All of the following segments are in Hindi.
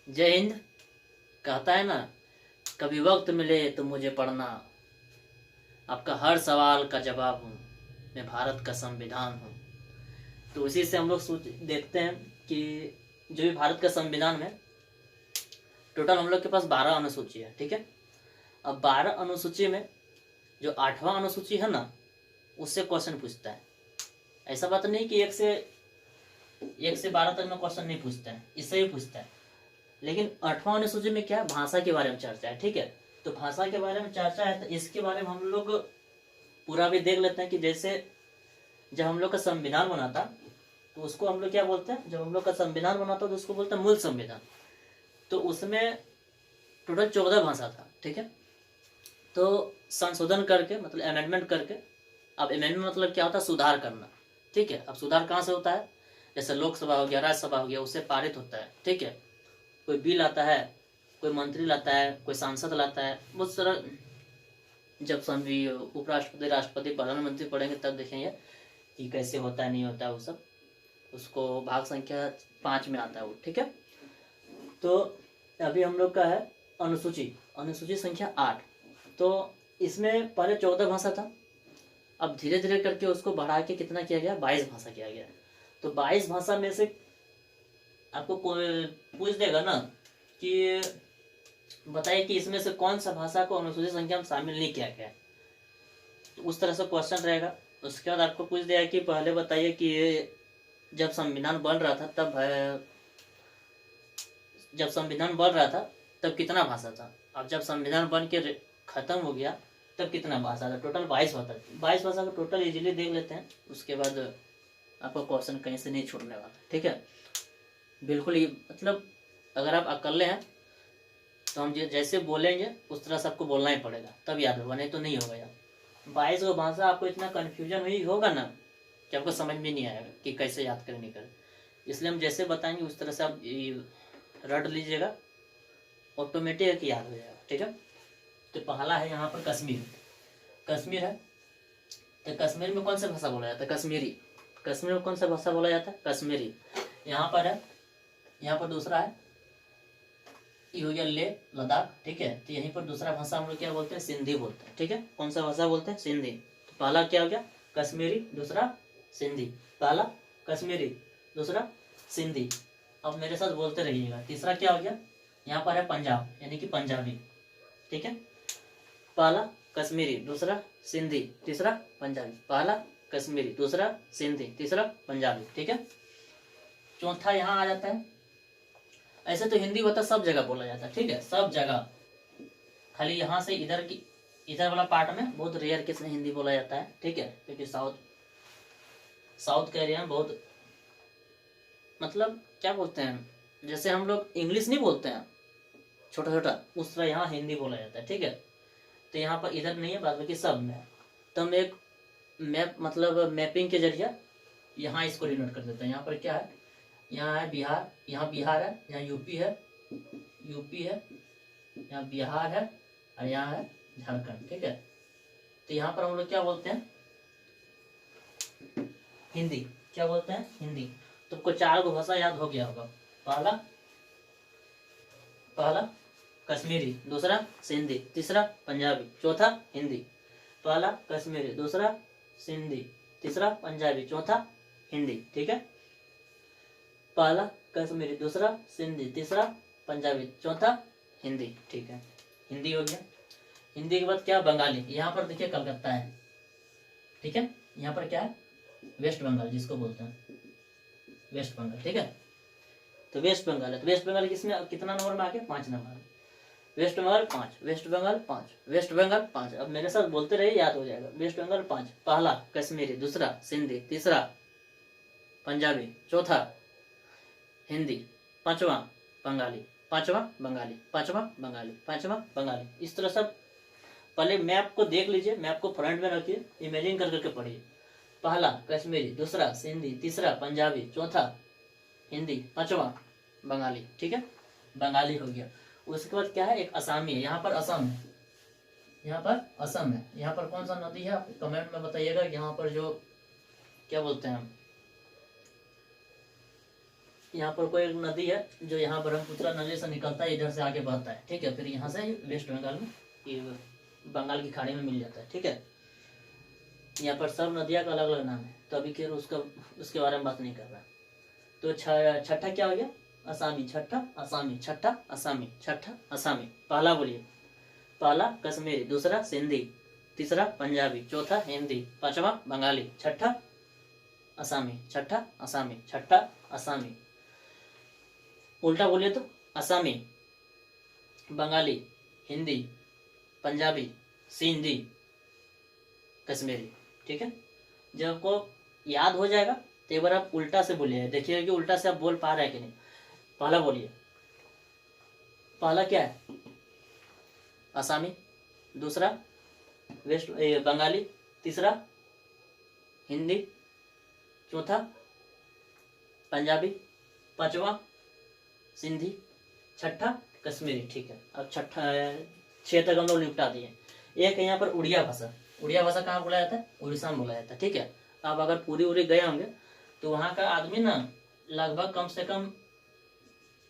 जय हिंद। कहता है ना, कभी वक्त मिले तो मुझे पढ़ना, आपका हर सवाल का जवाब हूँ, मैं भारत का संविधान हूँ। तो इसी से हम लोग सोच देखते हैं कि जो भी भारत का संविधान में टोटल हम लोग के पास 12 अनुसूची है, ठीक है। अब 12 अनुसूची में जो 8वां अनुसूची है ना, उससे क्वेश्चन पूछता है। ऐसा बात नहीं कि एक से 12 तक में क्वेश्चन नहीं पूछता है, इससे भी पूछता है। लेकिन 8वां अनुसूची में क्या है, भाषा के बारे में चर्चा है, ठीक है। तो भाषा के बारे में चर्चा है, तो इसके बारे में हम लोग पूरा भी देख लेते हैं कि जैसे जब हम लोग का संविधान बना था तो उसको हम लोग क्या बोलते हैं, जब हम लोग का संविधान बना था तो उसको बोलते हैं मूल संविधान। तो उसमें टोटल 14 भाषा था, ठीक है। तो संशोधन करके मतलब अमेंडमेंट करके, अब अमेंडमेंट मतलब क्या होता है, सुधार करना, ठीक है। अब सुधार कहाँ से होता है, जैसे लोकसभा हो गया, राज्यसभा हो गया, उससे पारित होता है, ठीक है। कोई बिल आता है, कोई मंत्री लाता है, कोई सांसद लाता है, बहुत सारा। जब सभी उपराष्ट्रपति, राष्ट्रपति, प्रधानमंत्री पढ़ेंगे तब देखेंगे कि कैसे होता है, नहीं होता है, वो सब उसको भाग संख्या 5 में आता है वो, ठीक है। तो अभी हम लोग का है अनुसूची, अनुसूची संख्या 8। तो इसमें पहले 14 भाषा था, अब धीरे धीरे करके उसको बढ़ा के कितना किया गया, 22 भाषा किया गया। तो 22 भाषा में से आपको कोई पूछ देगा ना कि बताइए कि इसमें से कौन सा भाषा को अनुसूची संख्या में शामिल नहीं किया गया है, तो उस तरह से क्वेश्चन रहेगा। उसके बाद आपको पूछ दिया कि पहले बताइए कि जब संविधान बन रहा था तब कितना भाषा था। अब जब संविधान बन के खत्म हो गया तब कितना भाषा था, टोटल 22 भाषा थी। 22 भाषा का टोटल इजीली देख लेते हैं, उसके बाद आपको क्वेश्चन कहीं से नहीं छूटने वाला, ठीक है। बिल्कुल ही मतलब अगर आप अकेले हैं तो हम जैसे बोलेंगे उस तरह से आपको बोलना ही पड़ेगा, तब याद होगा, नहीं तो नहीं होगा यार। 22 को भाषा आपको इतना कन्फ्यूजन हुई होगा ना कि आपको समझ में नहीं आएगा कि कैसे याद करें, नहीं करें। इसलिए हम जैसे बताएंगे उस तरह से आप रट लीजिएगा, ऑटोमेटिक याद हो जाएगा, ठीक है। तो पहला है यहाँ पर कश्मीर। कश्मीर है, तो कश्मीर में कौन सा भाषा बोला जाता है, कश्मीरी। कश्मीर में कौन सा भाषा बोला जाता है, कश्मीरी। यहाँ पर है, यहाँ पर दूसरा है, ये हो गया ले लद्दाख, ठीक है। तो यहीं पर दूसरा भाषा हम लोग क्या बोलते हैं, सिंधी बोलते हैं, ठीक है। कौन सा भाषा बोलते हैं, सिंधी। तो पहला क्या हो गया, कश्मीरी, दूसरा सिंधी। पहला कश्मीरी, दूसरा सिंधी। अब मेरे साथ बोलते रहिएगा। तीसरा क्या हो गया, यहाँ पर है पंजाब, यानी कि पंजाबी, ठीक है। पहला कश्मीरी, दूसरा सिंधी, तीसरा पंजाबी। पहला कश्मीरी, दूसरा सिंधी, तीसरा पंजाबी, ठीक है। चौथा यहाँ आ जाता है, ऐसे तो हिंदी होता सब जगह बोला जाता है, ठीक है, सब जगह। खाली यहाँ से इधर वाला पार्ट में बहुत रेयर केस में हिंदी बोला जाता है, ठीक है। क्योंकि साउथ के एरिया में बहुत मतलब क्या बोलते हैं, जैसे हम लोग इंग्लिश नहीं बोलते हैं छोटा छोटा, उस तरह यहाँ हिंदी बोला जाता है, ठीक है। तो यहाँ पर इधर नहीं है, बाद बाकी सब में है। तो हम एक मैप मतलब मैपिंग के जरिए यहाँ इसको डिनोट कर देते हैं। यहाँ पर क्या है, यहाँ है बिहार, यहाँ बिहार है, यहाँ यूपी है, यहाँ बिहार है, और यहाँ है झारखंड, ठीक है। तो यहाँ पर हम लोग क्या बोलते हैं, हिंदी। क्या बोलते हैं, हिंदी। तुमको 4 को भाषा याद हो गया होगा। पहला कश्मीरी, दूसरा सिंधी, तीसरा पंजाबी, चौथा हिंदी। पहला कश्मीरी, दूसरा सिंधी, तीसरा पंजाबी, चौथा हिंदी, ठीक है। पहला कश्मीरी, दूसरा सिंधी, तीसरा पंजाबी, चौथा हिंदी, ठीक है। हिंदी हो गया। हिंदी के बाद क्या, बंगाली। यहाँ पर देखिए कलकत्ता है, ठीक है। यहाँ पर क्या है, वेस्ट बंगाल जिसको बोलते हैं, वेस्ट बंगाल, ठीक है। तो वेस्ट बंगाल है, तो वेस्ट बंगाल किसमें कितना नंबर में आ गया, 5 नंबर। वेस्ट बंगाल 5, वेस्ट बंगाल 5, वेस्ट बंगाल 5। अब मेरे साथ बोलते रहिए, याद हो जाएगा। वेस्ट बंगाल 5, पहला कश्मीरी, दूसरा सिंधी, तीसरा पंजाबी, चौथा हिंदी, पांचवा बंगाली, पांचवा बंगाली, पांचवा बंगाली, पांचवा बंगाली। इस तरह सब पहले मैप को देख लीजिए, मैप को फ्रंट में रखिए, इमेजिन कर करके पढ़िए। पहला कश्मीरी, दूसरा सिंधी, तीसरा पंजाबी, चौथा हिंदी, पांचवा बंगाली, ठीक है। बंगाली हो गया। उसके बाद क्या है, एक असमी है। यहाँ पर असम है, यहाँ पर असम है। यहाँ पर कौन सा नदी है, आप कमेंट में बताइएगा। यहाँ पर जो क्या बोलते हैं, यहाँ पर कोई एक नदी है जो यहाँ ब्रह्मपुत्र नदी से निकलता है, इधर से आगे बहता है, ठीक है। फिर यहाँ से वेस्ट बंगाल में ये बंगाल की खाड़ी में मिल जाता है, ठीक है। यहाँ पर सब नदियाँ का अलग अलग नाम है, तो अभी फिर उसके बारे में बात नहीं कर रहा। तो छठा क्या हो गया? असामी। छठा असामी, छठा असामी, छठा असामी। पहला बोलिए। पहला कश्मीरी, दूसरा सिंधी, तीसरा पंजाबी, चौथा हिंदी, पांचवा बंगाली, छठा असामी, छठा असामी, छठा असामी। उल्टा बोलिए तो असामी, बंगाली, हिंदी, पंजाबी, सिंधी, कश्मीरी, ठीक है। जब आपको याद हो जाएगा तो एक बार आप उल्टा से बोलिए, देखिए कि उल्टा से आप बोल पा रहे हैं कि नहीं। पहला बोलिए। पहला क्या है? असामी, दूसरा वेस्ट बंगाली, तीसरा हिंदी, चौथा पंजाबी, पांचवा सिंधी, छठा कश्मीरी, ठीक है। अब छठा 6 तक हम लोग निपटा दिए। एक है यहाँ पर उड़िया भाषा। उड़िया भाषा कहाँ बोला जाता है? उड़ीसा में बोला जाता है, ठीक है। आप अगर पूरी उड़ी गए होंगे तो वहाँ का आदमी ना लगभग कम से कम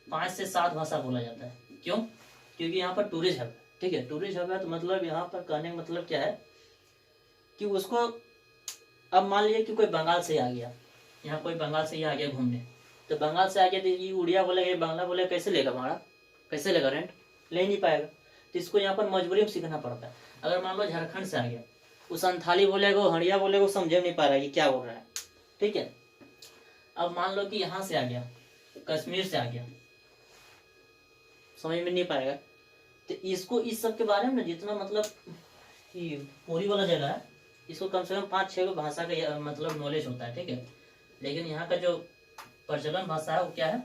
5 से 7 भाषा बोला जाता है। क्यों? क्योंकि यहाँ पर टूरिस्ट हब है, ठीक है। टूरिस्ट हब है तो मतलब यहाँ पर कहने का मतलब क्या है कि उसको, अब मान लीजिए कि कोई बंगाल से आ गया, यहाँ कोई बंगाल से ही आ गया घूमने, तो बंगाल से आ गया तो ये उड़िया बोलेगा, ये बांग्ला बोलेगा, कैसे लेगा भाड़ा, कैसे लेगा रेंट? ले ही नहीं पाएगा। तो इसको यहाँ पर मजबूरी में सीखना पड़ता है। अगर मान लो झारखंड से आ गया, वो संथाली बोलेगा, वो हड़िया बोलेगा, वो समझ नहीं पा रहा है कि क्या बोल रहा है, ठीक है। अब मान लो कि यहाँ से आ गया, कश्मीर से आ गया, समझ में नहीं पाएगा। तो इसको इस सब के बारे में जितना मतलब ये पूरी वाला जगह है, इसको कम से कम 5-6 भाषा का मतलब नॉलेज होता है, ठीक है। लेकिन यहाँ का जो प्रचलन भाषा है वो क्या है?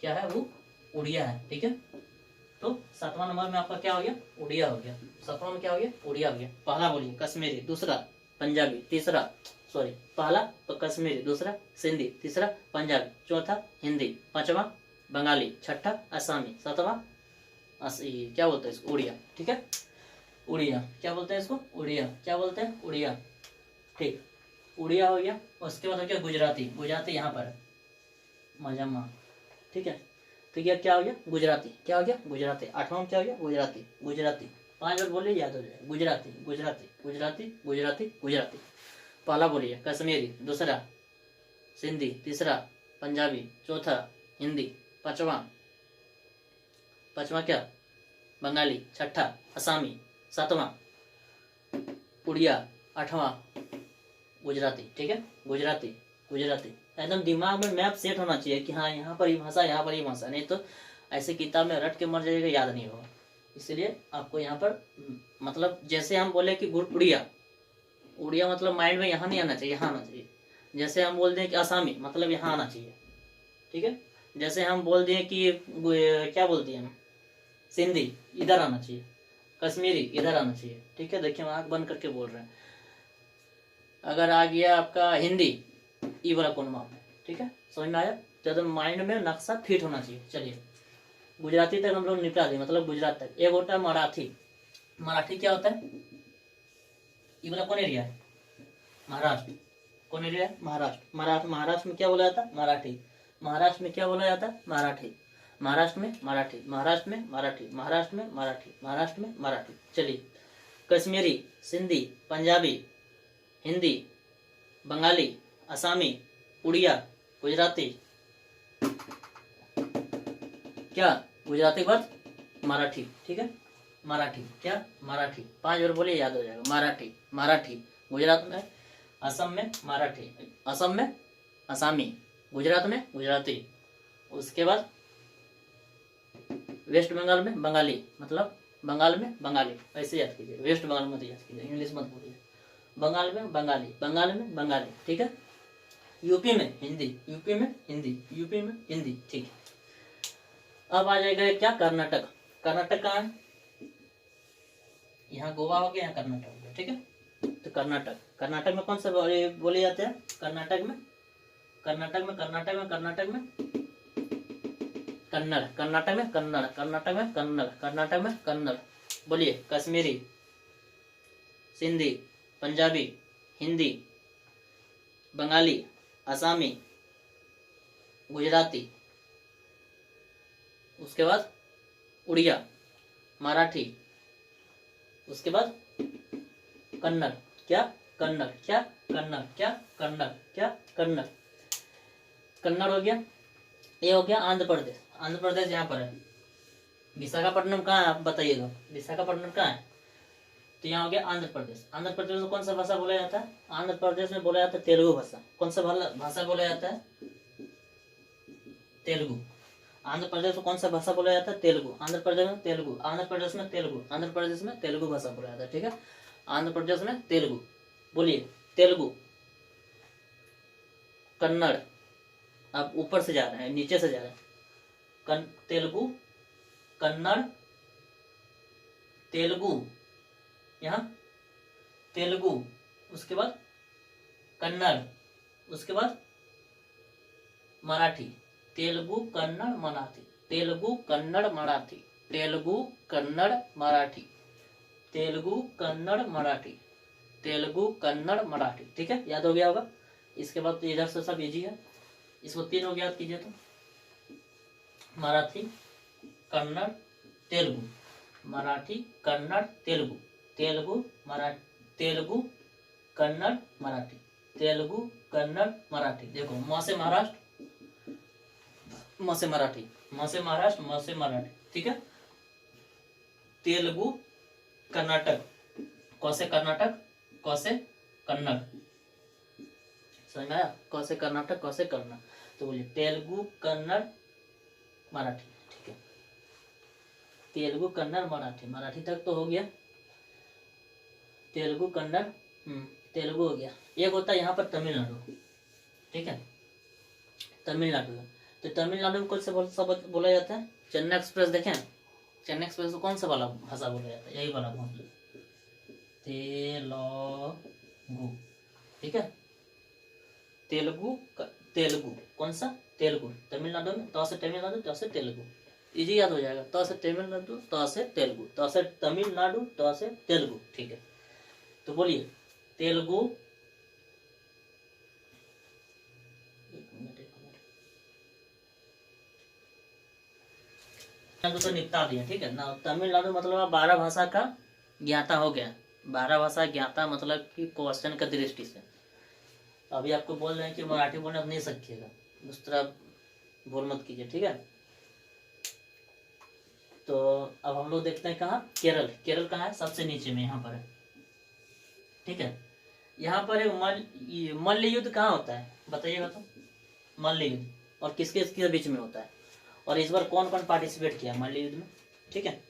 क्या है? वो उड़िया है, ठीक है। तो 7वां नंबर में आपका क्या हो गया? उड़िया हो गया। 7वां में क्या हो गया? उड़िया हो गया। पहला बोलिए कश्मीरी, दूसरा पंजाबी, तीसरा पहला तो कश्मीरी, दूसरा सिंधी, तीसरा पंजाबी, चौथा हिंदी, पांचवा बंगाली, छठा असमी, 7वां क्या बोलते हैं इसको? उड़िया, ठीक है। उड़िया क्या बोलते हैं इसको? उड़िया क्या बोलते हैं? उड़िया, ठीक। उड़िया हो गया। उसके बाद हो गया गुजराती। गुजराती यहाँ पर मजमा, ठीक है। तो ये क्या हो गया? गुजराती। क्या हो गया? गुजराती। 8वां में क्या हो गया? गुजराती। गुजराती 5 बार बोलिए, याद हो जाए। गुजराती, गुजराती, गुजराती, गुजराती, गुजराती। पहला बोलिए कश्मीरी, दूसरा सिंधी, तीसरा पंजाबी, चौथा हिंदी, पांचवा क्या? बंगाली, छठा असामी, 7वां उड़िया, 8वां गुजराती, ठीक है। गुजराती, गुजराती। एकदम दिमाग में मैप सेट होना चाहिए कि हाँ यहाँ पर ये भाषा, यहाँ पर ये भाषा, नहीं तो ऐसे किताब में रट के मर जाएगा, याद नहीं होगा। इसलिए आपको यहाँ पर मतलब जैसे हम बोले कि उड़िया, उड़िया मतलब माइंड में यहाँ नहीं आना चाहिए, यहाँ आना चाहिए। जैसे हम बोल दें कि आसामी, मतलब यहाँ आना चाहिए, ठीक है। जैसे हम बोल दिए कि क्या बोलते हैं हम, सिंधी, इधर आना चाहिए। कश्मीरी इधर आना चाहिए, ठीक है। देखिए हम आँख बंद करके बोल रहे हैं। अगर आ गया आपका हिंदी, ई वाला कौन माप है, ठीक है। समझ में आया? तो माइंड में नक्शा फिट होना चाहिए। चलिए गुजराती तक हम लोग निपटा दिए, मतलब गुजरात तक। एक होता है मराठी। मराठी क्या होता है? ये वाला कौन एरिया है? महाराष्ट्र। कौन एरिया है? महाराष्ट्र। महाराष्ट्र में क्या बोला जाता है? मराठी। महाराष्ट्र में क्या बोला जाता है? मराठी। महाराष्ट्र में मराठी, महाराष्ट्र में मराठी, महाराष्ट्र में मराठी, महाराष्ट्र में मराठी। चलिए कश्मीरी, सिंधी, पंजाबी, हिंदी, बंगाली, असमी, उड़िया, गुजराती। क्या? गुजराती के बाद मराठी, ठीक है। मराठी क्या? मराठी। 5 बार बोलिए, याद हो जाएगा। मराठी, मराठी। गुजरात में, असम में मराठी, असम में असमी, गुजरात में गुजराती। उसके बाद वेस्ट बंगाल में बंगाली, मतलब बंगाल में बंगाली। ऐसे याद कीजिए, वेस्ट बंगाल मत याद कीजिए, इंग्लिश मत बोलिए। बंगाल में बंगाली, बंगाल में बंगाली, ठीक है। यूपी में हिंदी, यूपी में हिंदी, यूपी में हिंदी, ठीक है। अब आ जाएगा क्या? कर्नाटक। कर्नाटक कहाँ है? यहाँ गोवा हो गया, यहाँ कर्नाटक हो गया, ठीक है। तो कर्नाटक, कर्नाटक में कौन सा बोले जाते हैं? कर्नाटक में, कर्नाटक में, कर्नाटक में, कर्नाटक में कन्नड़, कर्नाटक में कन्नड़, कर्नाटक में कन्नड़, कर्नाटक में कन्नड़। बोलिए कश्मीरी, सिंधी, पंजाबी, हिंदी, बंगाली, आसामी, गुजराती, उसके बाद उड़िया, मराठी, उसके बाद कन्नड़, क्या कन्नड़, क्या कन्नड़, क्या कन्नड़, क्या कन्नड़, कन्नड़ हो गया। ये हो गया आंध्र प्रदेश। आंध्र प्रदेश यहाँ पर है। विशाखापट्टनम कहाँ है आप बताइएगा, विशाखापट्टनम कहाँ है? तो यहाँ हो गया आंध्र प्रदेश। आंध्र प्रदेश में कौन सा भाषा बोला जाता है? आंध्र प्रदेश में बोला जाता है तेलुगु भाषा। कौन सा भाषा बोला जाता है? तेलुगु। आंध्र प्रदेश में कौन सा भाषा बोला जाता है? तेलुगु। आंध्र प्रदेश में तेलुगु, आंध्र प्रदेश में तेलुगु, आंध्र प्रदेश में तेलुगु भाषा बोला जाता है। ठीक है, आंध्र प्रदेश में तेलुगु। बोलिए तेलुगु, कन्नड़। आप ऊपर से जा रहे हैं, नीचे से जा रहे हैं। तेलुगु, कन्नड़, तेलुगु, यहाँ तेलुगु, उसके बाद कन्नड़, उसके बाद मराठी। तेलुगु, कन्नड़, मराठी, तेलुगु, कन्नड़, मराठी, तेलुगु, कन्नड़, मराठी, तेलुगु, कन्नड़, मराठी, तेलुगु, कन्नड़, मराठी। ठीक है, याद हो गया होगा। इसके बाद तो इधर से सब इजी है। इसको तीनों याद कीजिए तो मराठी, कन्नड़, तेलुगु, मराठी, कन्नड़, तेलुगु, तेलुगु, मराठी, तेलुगु, कन्नड़, मराठी, तेलुगु, कन्नड़, मराठी। देखो म से महाराष्ट्र, म से मराठी, म से महाराष्ट्र, म से मराठी। ठीक है, तेलुगु, कर्नाटक, क से कर्नाटक, क से कन्नड़। समझ में आया? क से कर्नाटक, क से कन्नड़। तो बोलिए तेलुगु, कन्नड़, मराठी। ठीक है, तेलुगु, कन्नड़, मराठी। मराठी तक तो हो गया। तेलुगु, कन्नड़, तेलुगु हो गया। एक होता है यहाँ पर तमिलनाडु। ठीक है, तमिलनाडु। तो तमिलनाडु में कौन सा बोला जाता है? चेन्नई एक्सप्रेस देखें, चेन्नई एक्सप्रेस को कौन सा वाला भाषा बोला जाता है? यही वाला तेलुगु। ठीक है, तेलुगु, तेलुगु कौन सा? तेलुगु। तमिलनाडु में तो से तमिलनाडु, तो से तेलुगु। इजी याद हो जाएगा। तो से तमिलनाडु, तो से तेलुगु, तो से तमिलनाडु, तो से तेलुगु। ठीक है, तो बोलिए तेलुगु, तो निपटा दिया। ठीक है ना, तमिलनाडु मतलब 12 भाषा का ज्ञाता हो गया। 12 भाषा ज्ञाता मतलब कि क्वेश्चन का दृष्टि से। अभी आपको बोल रहे हैं कि मराठी बोलना नहीं सीखिएगा, उस तरह बोल मत कीजिए। ठीक है, तो अब हम लोग देखते हैं कहाँ? केरल। केरल कहाँ है? सबसे नीचे में यहाँ पर है। ठीक है, यहाँ पर मल्ल युद्ध कहाँ होता है बताइएगा तो? मल्ल युद्ध और किसके किसके बीच में होता है, और इस बार कौन कौन पार्टिसिपेट किया मल्ल युद्ध में? ठीक है,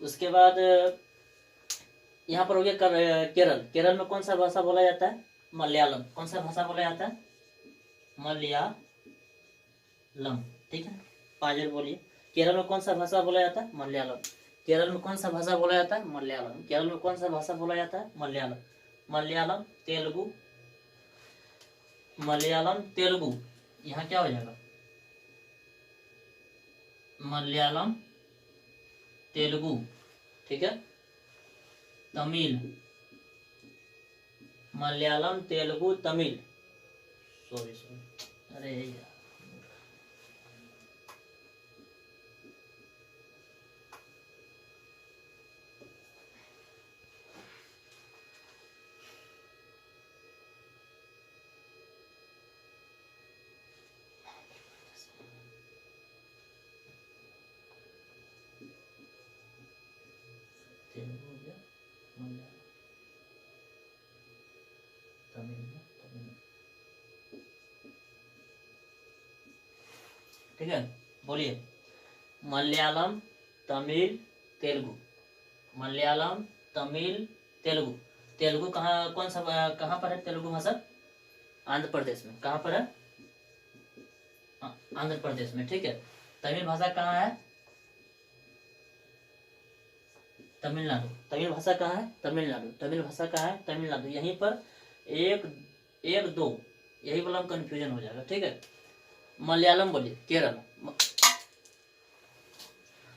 उसके बाद यहाँ पर हो गया केरल। केरल में कौन सा भाषा बोला जाता है? मलयालम। कौन सा भाषा बोला जाता है? मलयालम। ठीक है, 5 बार बोलिए। केरल में कौन सा भाषा बोला जाता है? मलयालम। केरल में कौन सा भाषा बोला जाता है? मलयालम। केरल में कौन सा भाषा बोला जाता है? मलयालम। मलयालम, तेलुगु, मलयालम, तेलुगु। यहाँ क्या हो जाएगा? मलयालम, तेलुगु। ठीक है, तमिल, मलयालम, तेलुगु, तमिल। सॉरी, अरे यार, तेलुगु हो गया, मलयालम, तमिल। ठीक है, बोलिए मलयालम, तमिल, तेलुगु। मलयालम, तमिल, तेलुगु। तेलुगु कहाँ, कौन सा कहाँ पर है तेलुगु भाषा? आंध्र प्रदेश में। कहाँ पर है? आंध्र प्रदेश में। ठीक है, तमिल भाषा कहाँ है? तमिलनाडु। तमिल भाषा कहाँ है? तमिलनाडु। तमिल भाषा कहाँ है? तमिलनाडु। यहीं पर 1, 1, 2 यही वाला कंफ्यूजन हो जाएगा। ठीक है, मलयालम बोलिए केरल।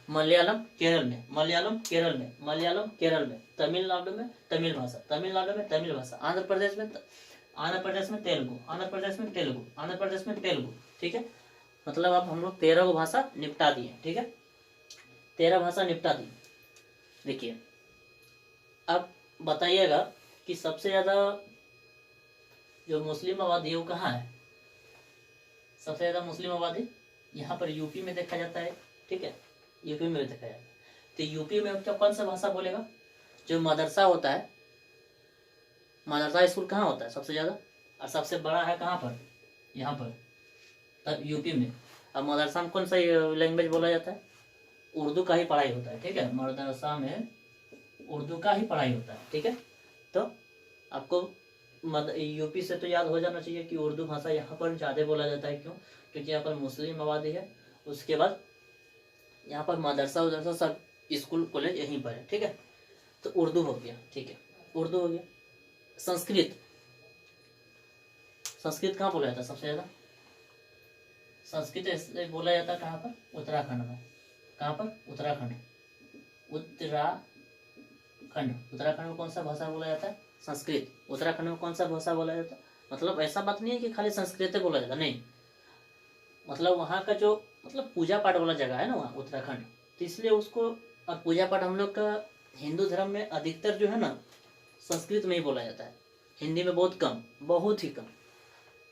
मलयालम केरल में, मलयालम केरल में, मलयालम केरल में। तमिलनाडु में तमिल भाषा, तमिलनाडु में तमिल भाषा। आंध्र प्रदेश में आंध्र प्रदेश में तेलुगु, आंध्र प्रदेश में तेलुगु, आंध्र प्रदेश में तेलुगु। ठीक है, मतलब अब हम लोग 13 को भाषा निपटा दिए। ठीक है, 13 भाषा निपटा दी। देखिए अब बताइएगा कि सबसे ज्यादा जो मुस्लिम आबादी है वो कहाँ है? सबसे ज्यादा मुस्लिम आबादी यहाँ पर यूपी में देखा जाता है। ठीक है, यूपी में देखा जाता है। तो यूपी में क्या कौन सा भाषा बोलेगा? जो मदरसा होता है, मदरसा स्कूल कहाँ होता है सबसे ज्यादा, और सबसे बड़ा है कहाँ पर? यहाँ पर, तब यूपी में। अब मदरसा में कौन सा लैंग्वेज बोला जाता है? उर्दू का ही पढ़ाई होता है। ठीक है, मदरसा में उर्दू का ही पढ़ाई होता है। ठीक है, तो आपको यूपी से तो याद हो जाना चाहिए कि उर्दू भाषा यहाँ पर ज़्यादा बोला जाता है। क्यों? क्योंकि यहाँ पर मुस्लिम आबादी है। उसके बाद यहाँ पर मदरसा उदरसा सब स्कूल कॉलेज यहीं पर है। ठीक है, तो उर्दू हो गया। ठीक है, उर्दू हो गया। संस्कृत, संस्कृत कहाँ बोला जाता है सबसे ज़्यादा? संस्कृत बोला जाता है कहाँ पर? उत्तराखंड में। कहाँ पर? उत्तराखंड। उत्तराखंड में कौन सा भाषा बोला जाता है? संस्कृत। उत्तराखंड में कौन सा भाषा बोला जाता है? मतलब ऐसा बात नहीं है कि खाली संस्कृत बोला जाता, नहीं, मतलब वहाँ का जो मतलब पूजा पाठ वाला जगह है ना वहाँ उत्तराखंड, तो इसलिए उसको, और पूजा पाठ हम लोग का हिंदू धर्म में अधिकतर जो है ना संस्कृत में ही बोला जाता है, हिंदी में बहुत कम, बहुत ही कम।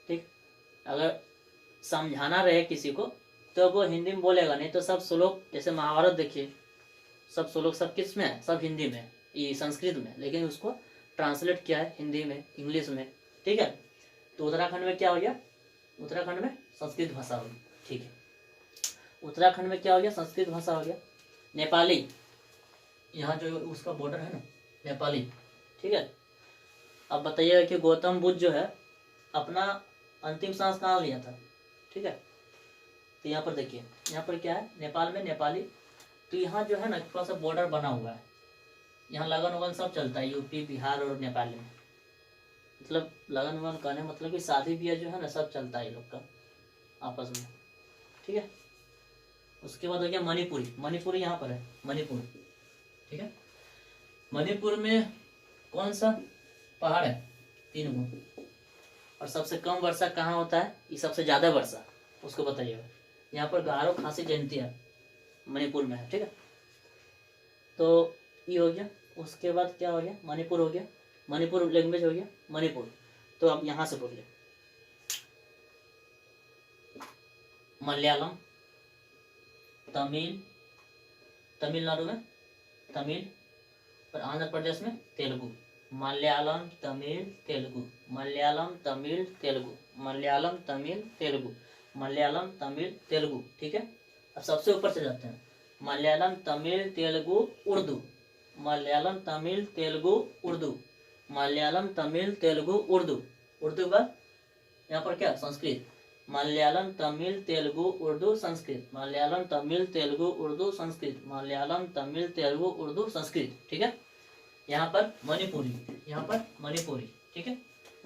ठीक, अगर समझाना रहे किसी को तो वो हिंदी में बोलेगा, नहीं तो सब श्लोक, जैसे महाभारत देखिए, सब श्लोक सब किस में है? सब हिंदी में, ये संस्कृत में, लेकिन उसको ट्रांसलेट किया है हिंदी में, इंग्लिश में। ठीक है, तो उत्तराखंड में क्या हो गया? उत्तराखंड में संस्कृत भाषा होगी। ठीक है, उत्तराखंड में क्या हो गया? संस्कृत भाषा हो गया। नेपाली, यहाँ जो उसका बॉर्डर है ना, नेपाली। ठीक है, अब बताइएगा कि गौतम बुद्ध जो है अपना अंतिम सांस कहाँ लिया था? ठीक है, तो यहाँ पर देखिए, यहाँ पर क्या है? नेपाल में नेपाली। तो यहाँ जो है ना थोड़ा सा बॉर्डर बना हुआ है, यहाँ लगन उगन सब चलता है, यूपी बिहार और नेपाल में। मतलब लगन उगन कहने मतलब कि शादी ब्याह जो है ना सब चलता है ये लोग का आपस में। ठीक है, उसके बाद हो गया मणिपुरी। मणिपुरी यहाँ पर है, मणिपुर। ठीक है, मणिपुर में कौन सा पहाड़ है? 3 गो। और सबसे कम वर्षा कहाँ होता है? ये सबसे ज्यादा वर्षा उसको बताइएगा। यहाँ पर गारो खासी जयंतिया मणिपुर में है। ठीक है, तो ये हो गया। उसके बाद क्या हो गया? मणिपुर हो गया, मणिपुर लैंग्वेज हो गया मणिपुर। तो अब यहाँ से बोलिए, मलयालम, तमिल, तमिलनाडु में तमिल, और आंध्र प्रदेश में तेलुगु। मलयालम तमिल तेलुगु, मलयालम तमिल तेलुगु, मलयालम तमिल तेलुगु, मलयालम तमिल तेलुगु। ठीक है, अब सबसे ऊपर से जाते हैं, मलयालम तमिल तेलुगु उर्दू, मलयालम तमिल तेलुगु उर्दू, मलयालम तमिल तेलुगु उर्दू। उर्दू के बाद यहाँ पर क्या? संस्कृत। मलयालम तमिल तेलुगु उर्दू संस्कृत, मलयालम तमिल तेलुगु उर्दू संस्कृत, मलयालम तमिल तेलुगु उर्दू संस्कृत। ठीक है, यहाँ पर मणिपुरी, यहाँ पर मणिपुरी। ठीक है,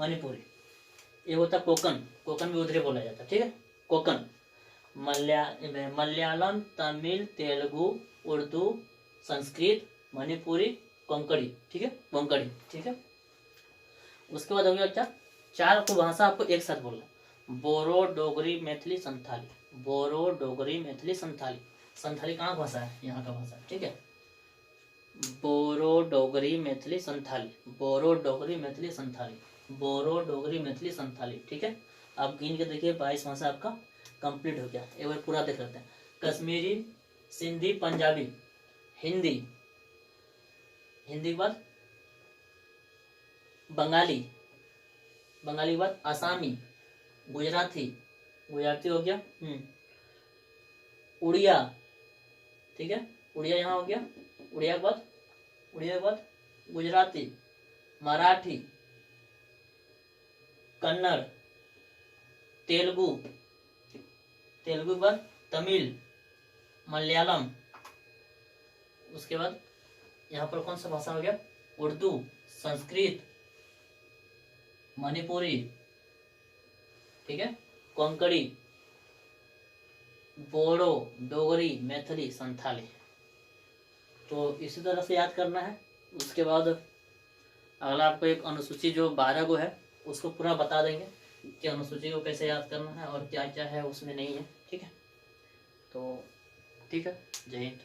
मणिपुरी। ये होता कोकण, कोकण भी उधर बोला जाता है। ठीक है, कोकण। मलयालम तमिल तेलुगु उर्दू संस्कृत मणिपुरी कोंकणी। ठीक है, कोंकणी। ठीक है, उसके बाद हो गया क्या? 4 को भाषा आपको एक साथ बोलना, बोरो डोगरी मैथिली संथाली, बोरो डोगरी मैथिली संथाली। संथाली कहाँ भाषा है? यहाँ का भाषा। ठीक है, बोरो डोगरी मैथिली संथाली, बोरो डोगरी मैथिली संथाली, बोरो डोगरी मैथिली संथाली। ठीक है, आप गिन के देखिए 22 भाषा आपका कंप्लीट हो गया। एक बार पूरा देख लेते हैं। कश्मीरी, सिंधी, पंजाबी, हिंदी, हिंदी के बाद बंगाली, बंगाली के बाद आसामी, गुजराती, गुजराती हो गया। उड़िया। ठीक है, उड़िया यहाँ हो गया। उड़िया के बाद, उड़िया के बाद गुजराती, मराठी, कन्नड़, तेलुगु, तेलुगु के बाद तमिल, मलयालम। उसके बाद यहाँ पर कौन सा भाषा हो गया? उर्दू, संस्कृत, मणिपुरी। ठीक है, कोंकणी, बोडो, डोगरी, मैथिली, संथाली। तो इसी तरह से याद करना है। उसके बाद अगला आपको एक अनुसूची जो 12 गो है उसको पूरा बता देंगे कि अनुसूची को कैसे याद करना है और क्या क्या है उसमें नहीं है। ठीक है, तो ठीक है, जय हिंद।